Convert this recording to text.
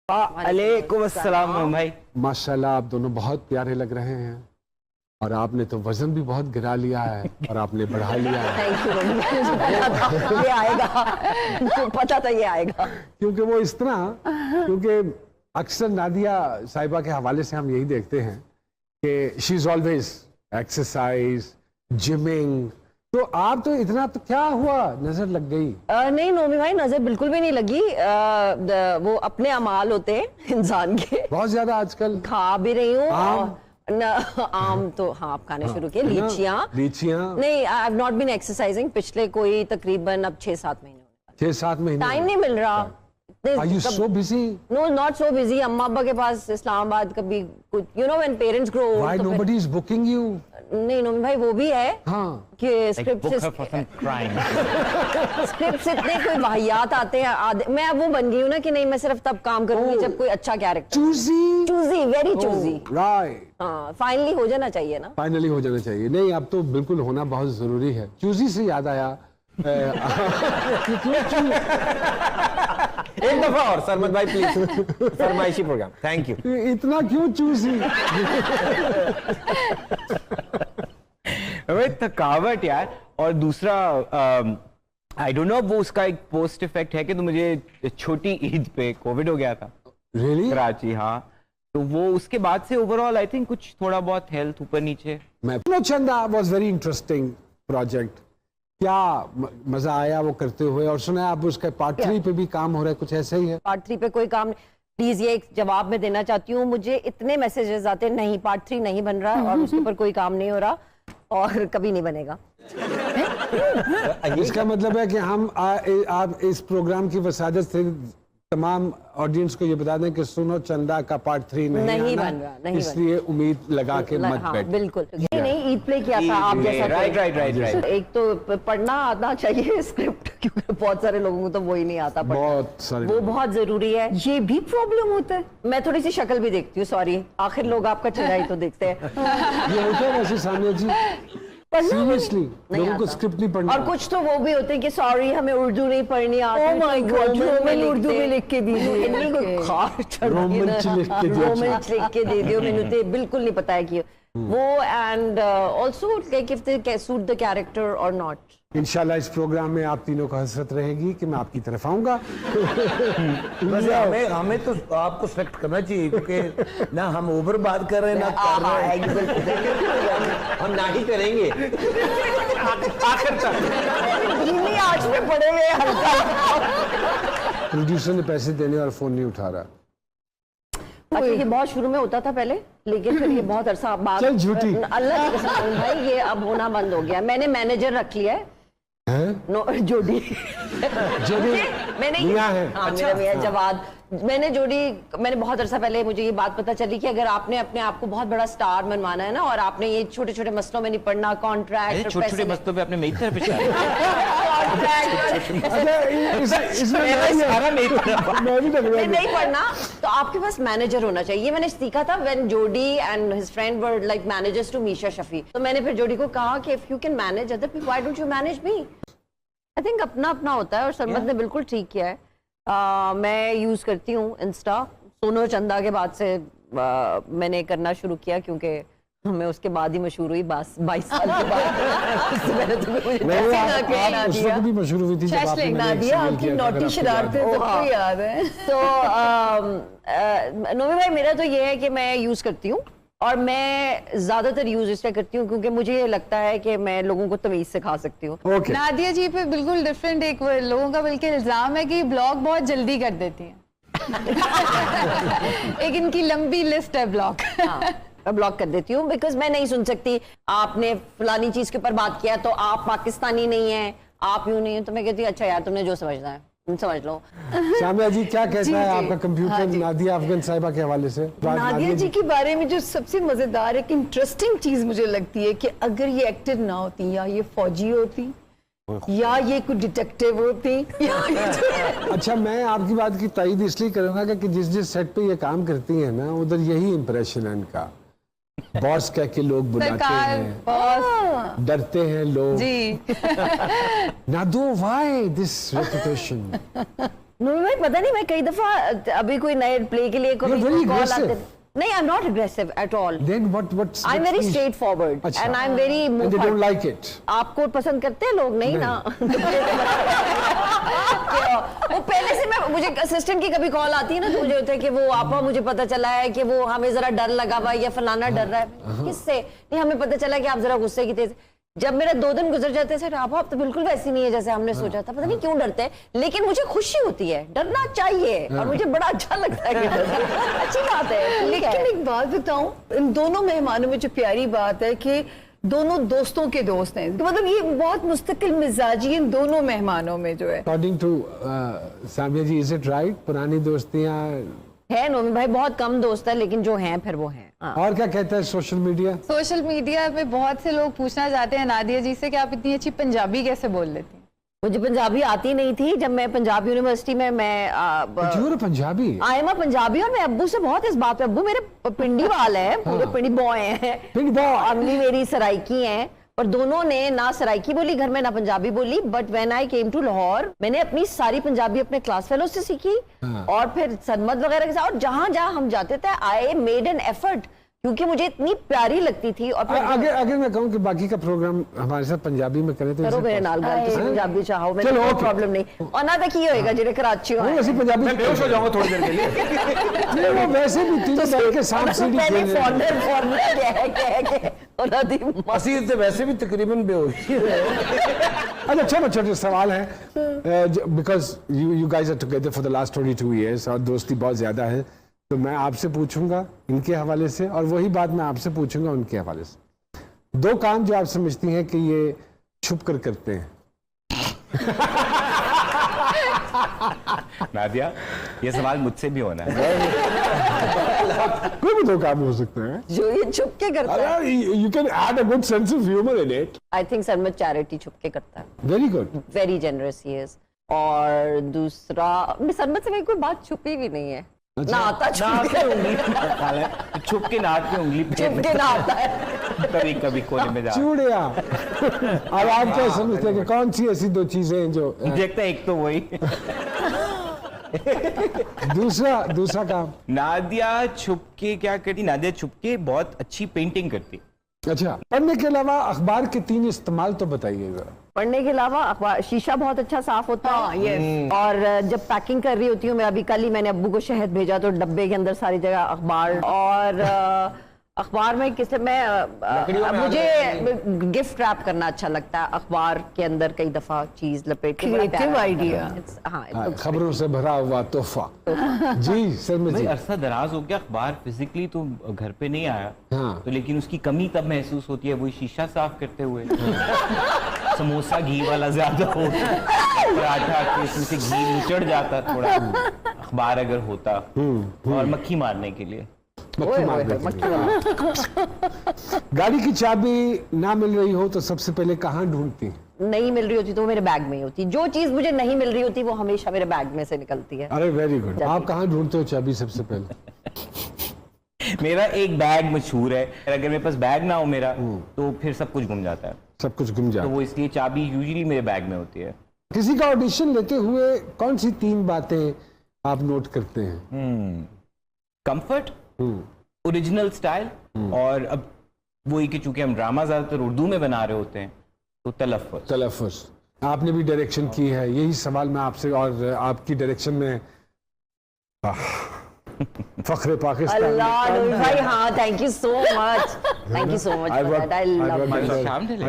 वालेकुम अस्सलाम भाई। माशाल्लाह आप दोनों बहुत प्यारे लग रहे हैं और आपने तो वजन भी बहुत गिरा लिया है और आपने बढ़ा लिया है। Thank you. ये आएगा, पता था ये आएगा। क्योंकि वो इस तरह, क्योंकि अक्सर नादिया साहिबा के हवाले से हम यही देखते हैं कि she is always exercise, gymming. तो आप तो इतना, तो क्या हुआ, नजर लग गई? नहीं नोमी भाई, नजर बिल्कुल भी नहीं लगी। वो अपने अमाल होते हैं इंसान के। बहुत ज्यादा आजकल खा भी रही हूँ। आम? आम तो हाँ, आप खाने शुरू किए। लीचियाँ नहीं, I have not been exercising पिछले कोई तकरीबन अब 6-7 महीने। 6-7 महीने टाइम नहीं मिल रहा। Are you so busy? No, not so busy. अम्मा अब्बा के पास इस्लामाबाद कभी कुछ, you know when parents grow old. Why nobody is booking you? नहीं नोमी भाई, वो भी है कि स्क्रिप्ट से इतने कोई वाहियात आते हैं। मैं अब वो बन गई हूँ ना कि नहीं, मैं सिर्फ तब काम करूंगी जब कोई अच्छा character. Choosy, very choosy. Right. हाँ, फाइनली हो जाना चाहिए ना। फाइनली हो जाना चाहिए। नहीं, अब तो बिल्कुल होना बहुत जरूरी है। चूजी से याद आया एक दफा और सरमद भाई प्लीज, फरमाइशी प्रोग्राम। Thank you. इतना क्यों चूजी? थकावट यार, और दूसरा आई डोंट नो वो उसका एक पोस्ट इफेक्ट है कि तो मुझे छोटी ईद पे कोविड हो गया था। Really? कराची, हाँ। तो वो उसके बाद से ओवरऑल आई थिंक कुछ थोड़ा बहुत हेल्थ ऊपर नीचे। मैं चंदा वाज वेरी इंटरेस्टिंग प्रोजेक्ट। क्या मजा आया वो करते हुए? और सुना आप उसका पार्ट 3 पे भी काम हो रहा है, कुछ ऐसा ही है? पार्ट 3 पे कोई काम प्लीज, ये एक जवाब मैं देना चाहती हूँ। मुझे इतने मैसेजेस आते हैं, नहीं पार्ट 3 नहीं बन रहा और उसके ऊपर कोई काम नहीं हो रहा और कभी नहीं बनेगा। इसका मतलब है कि हम आप इस प्रोग्राम की वसादत से तमाम ऑडियंस को ये बता दें कि सुनो चंदा का पार्ट 3 नहीं बन रहा, नहीं इसलिए उम्मीद लगा के मत हाँ, बैठ। बिल्कुल नहीं, ईद प्ले किया था आप जैसा। राइट। एक तो पढ़ना आना चाहिए स्क्रिप्ट, क्योंकि बहुत सारे लोगों को तो वो ही नहीं आता पढ़ना। बहुत सारे वो बहुत जरूरी है। ये भी प्रॉब्लम होता है। मैं थोड़ी सी शक्ल भी देखती हूँ, सॉरी, आखिर लोग आपका चेहरा ही तो देखते हैं। ये होता है वैसे सामने जी, सीरियसली लोगों को स्क्रिप्ट नहीं पढ़ना। और कुछ तो वो भी होते हैं कि सॉरी हमें उर्दू नहीं पढ़नी आती। Oh my God, Roman Urdu में लिख के दीजिए। रोमन लिख के दे दियो, मैंने तो बिल्कुल नहीं पता है कि वो। And also like if they suit the character और नॉट। इंशाल्लाह इस प्रोग्राम में आप तीनों को हसरत रहेगी कि मैं आपकी तरफ आऊंगा। बस हमें तो आपको सेलेक्ट करना चाहिए, क्योंकि ना हम ओवर बात कर रहे हैं ना कर रहे हैं। हम ना ही करेंगे आखिर तक। धीमी आंच में पड़े हुए हल्का। प्रोड्यूसर ने पैसे देने और फोन नहीं उठा रहा। अच्छा, ये बहुत शुरू में होता था पहले, लेकिन फिर ये बहुत अरसा बाद। चल झूठी। अल्लाह की कसम भाई, ये अब होना बंद हो गया। मैंने मैनेजर रख लिया है। जोड़ी मैंने मियां है। हाँ, मेरा मियां जवाद। मैंने बहुत अरसा पहले मुझे ये बात पता चली कि अगर आपने अपने आप को बहुत बड़ा स्टार मनवाना है ना, और आपने ये छोटे छोटे मसलों में नहीं पड़ना, कॉन्ट्रैक्ट छोटे छोटे मसलों पे आपने मेरी तरफ नहीं पढ़ना, तो आपके पास मैनेजर होना चाहिए। ये मैंने सीखा था when Jodi and his friend were like managers to Misha Shafi. तो मैंने फिर जोडी को कहा कि if you can manage other people, why don't you manage me? I think अपना अपना होता है, और सरमद ने बिल्कुल ठीक किया है। मैं यूज करती हूँ इंस्टा। सोनो चंदा के बाद से मैंने करना शुरू किया, क्योंकि मैं उसके बाद ही मशहूर हुई 22 साल के बाद। उससे पहले तो मुझे उस वक्त भी मशहूर हुई थी जब आपने आपकी नोटी शरारतें सबको याद है। तो नोमी भाई, मेरा तो ये है कि मैं यूज करती हूँ, और मैं ज्यादातर यूज इसलिए करती हूँ क्योंकि मुझे ये लगता है कि मैं लोगों को तमीज सिखा सकती हूँ। नादिया जी पे बिल्कुल डिफरेंट एक लोगों का बल्कि इल्जाम है कि ब्लॉग बहुत जल्दी कर देती हैं। एक इनकी लंबी लिस्ट है ब्लॉग। मैं ब्लॉक कर देती हूँ, बिकॉज मैं नहीं सुन सकती आपने फलानी चीज के ऊपर बात किया तो आप पाकिस्तानी नहीं है, आप यूं नहीं है। तो मैं कहती हूँ अच्छा यार, तुमने जो समझना है समझ लो। शामिया जी, क्या कहता है आपका कंप्यूटर नादिया अफगान साहिबा के हवाले से? नादिया जी के बारे में जो सबसे मजेदार एक इंटरेस्टिंग चीज मुझे लगती है कि अगर ये एक्टर ना होती, या ये फौजी होती, या ये कोई डिटेक्टिव होती, अच्छा, मैं आपकी बात की तायीद इसलिए करूंगा कि जिस सेट पे ये काम करती है ना, उधर यही इंप्रेशन है इनका। बॉस कह के लोग बुलाते हैं, डरते हैं लोग जी। नादो, व्हाई दिस रेपुटेशन? नोमी भाई पता नहीं, मैं कई दफा अभी कोई नए प्ले के लिए You're very कॉल आते aggressive. नहीं, I am not aggressive at all, Then what's I am very what's- straightforward अच्छा। And I am very And they don't like it. आपको पसंद करते हैं लोग? नहीं ना। वो पहले से मैं, मुझे असिस्टेंट की कभी कॉल आती है ना, तो मुझे होता है कि वो आपा, मुझे पता चला है कि वो हमें जरा डर लगा हुआ है या फलाना डर रहा है। किससे? नहीं, हमें पता चला कि आप जरा गुस्से की तेज। जब मेरे 2 दिन गुजर जाते हैं, आप तो बिल्कुल वैसी नहीं है जैसे हमने सोचा था, पता नहीं क्यों डरते हैं, लेकिन मुझे खुशी होती है, डरना चाहिए और मुझे बड़ा अच्छा लगता है कि डरना अच्छी बात है। लेकिन एक बात बताऊं, इन दोनों मेहमानों में जो प्यारी बात है कि दोनों दोस्तों के दोस्त हैं, तो मतलब ये बहुत मुस्तकिल मिजाजी इन दोनों मेहमानों में जो है। According to Samia ji, is it right? पुरानी दोस्तियां। है नोमी भाई, बहुत कम दोस्त है, लेकिन जो हैं फिर वो हैं। हाँ। और क्या कहता है सोशल मीडिया? सोशल मीडिया में बहुत से लोग पूछना चाहते हैं नादिया जी से कि आप इतनी अच्छी पंजाबी कैसे बोल लेती हैं? मुझे पंजाबी आती नहीं थी। जब मैं पंजाब यूनिवर्सिटी में You're a Punjabi? I am Punjabi, और मैं अब्बू से बहुत इस बात पे, अब्बू मेरे पिंडी वाले हैं, पूरे पिंडी बॉय हैं, पिंडी boy। अम्मी मेरी सराइकी हैं, और दोनों ने ना सराइकी बोली घर में ना पंजाबी बोली। But when I came to Lahore, मैंने अपनी सारी पंजाबी अपने क्लास फेलो से सीखी, और फिर सनमत वगैरह के साथ, और जहां जहां हम जाते थे आई मेड एन एफर्ट, क्योंकि मुझे इतनी प्यारी लगती थी। और फिर अगर मैं कहूँ कि बाकी का प्रोग्राम हमारे साथ पंजाबी में करें तो करो मेरे नाल गल, तुसी पंजाबी चाहो, मैं चलो, कोई okay। प्रॉब्लम नहीं। और ना देखिए होएगा जेरे कराची नहीं, होए, ऐसी पंजाबी मैं बेहोश हो जाऊंगा थोड़ी देर के लिए। नहीं, वो वैसे भी तीनों बैठ के सांप सीढ़ी पहले खेल रहे हैं। फॉर्मूला फॉर्मूला कह के ਉਹਨਾਂ ਦੀ ਅਸੀਂ ਤੇ वैसे भी तकरीबन बेहोश ही रहे। अच्छा, छोटे छोटे सवाल है, because you guys are together for the last 22 years और दोस्ती बहुत ज्यादा है, तो मैं आपसे पूछूंगा इनके हवाले से, और वही बात मैं आपसे पूछूंगा उनके हवाले से। 2 काम जो आप समझती हैं कि ये छुप कर करते हैं। नादिया, ये सवाल मुझसे भी होना है। कोई भी 2 काम हो सकते हैं। जो ये छुप के करता है, you can add a good sense of humour in it. I think Sanmat charity छुप के करता है, very good. Very generous he is. और दूसरा, सनमत से मेरी कोई बात छुपी भी नहीं है, ना आता छुप के, छुप के नाक की उंगली पे छुप के ना आता है। कभी कभी कोने में जा चूड़िया। अब आप क्या समझते हैं कि कौन सी ऐसी 2 चीजें हैं जो देखता है? एक तो वही। दूसरा काम? नादिया छुप के क्या करती? नादिया छुप के बहुत अच्छी पेंटिंग करती। अच्छा, पढ़ने के अलावा अखबार के 3 इस्तेमाल तो बताइएगा। पढ़ने के अलावा अखबार, शीशा बहुत अच्छा साफ होता है। यस। और जब पैकिंग कर रही होती हूँ मैं, अभी कल ही मैंने अब्बू को शहद भेजा, तो डब्बे के अंदर सारी जगह अखबार, और अखबार में किस मुझे गिफ्ट रैप करना अच्छा लगता है, अखबार के अंदर कई दफा चीज लपेट के। Creative idea। हाँ, खबरों से भरा हुआ तोहफा। जी सर जी। अरसा दराज हो गया अखबार फिजिकली तो घर पे नहीं आया। हाँ। तो लेकिन उसकी कमी तब महसूस होती है, वही शीशा साफ करते हुए। समोसा घी वाला ज्यादा हो, पराठा के इसमें से घी उचड़ जाता थोड़ा, अखबार अगर होता, और मक्खी मारने के लिए। मक्खी मारने के लिए। गाड़ी की चाबी ना मिल रही हो तो सबसे पहले कहाँ ढूंढती हैं? नहीं मिल रही होती तो वो मेरे बैग में ही होती। जो चीज मुझे नहीं मिल रही होती वो हमेशा मेरे बैग में से निकलती है। अरे वेरी गुड। आप कहाँ ढूंढते हो चाबी सबसे पहले? मेरा एक बैग मशहूर है, अगर मेरे पास बैग ना हो मेरा तो फिर सब कुछ गुम जाता है, सब कुछ गुम तो जाता। वो इसलिए चाबी यूजुअली मेरे बैग में होती है। किसी का ऑडिशन लेते हुए कौन सी 3 बातें आप नोट करते हैं? कंफर्ट, ओरिजिनल स्टाइल, और अब वही कि चूंकि हम ड्रामा ज्यादातर उर्दू में बना रहे होते हैं तो तलफ़्फ़ुज़। तलफ़्फ़ुज़। आपने भी डायरेक्शन की है, यही सवाल मैं आपसे, और आपकी डायरेक्शन में फख्रे पाकिस्तान। अल्लाह भाई, हाँ, thank you so much, thank you so much, I love शाम ढले।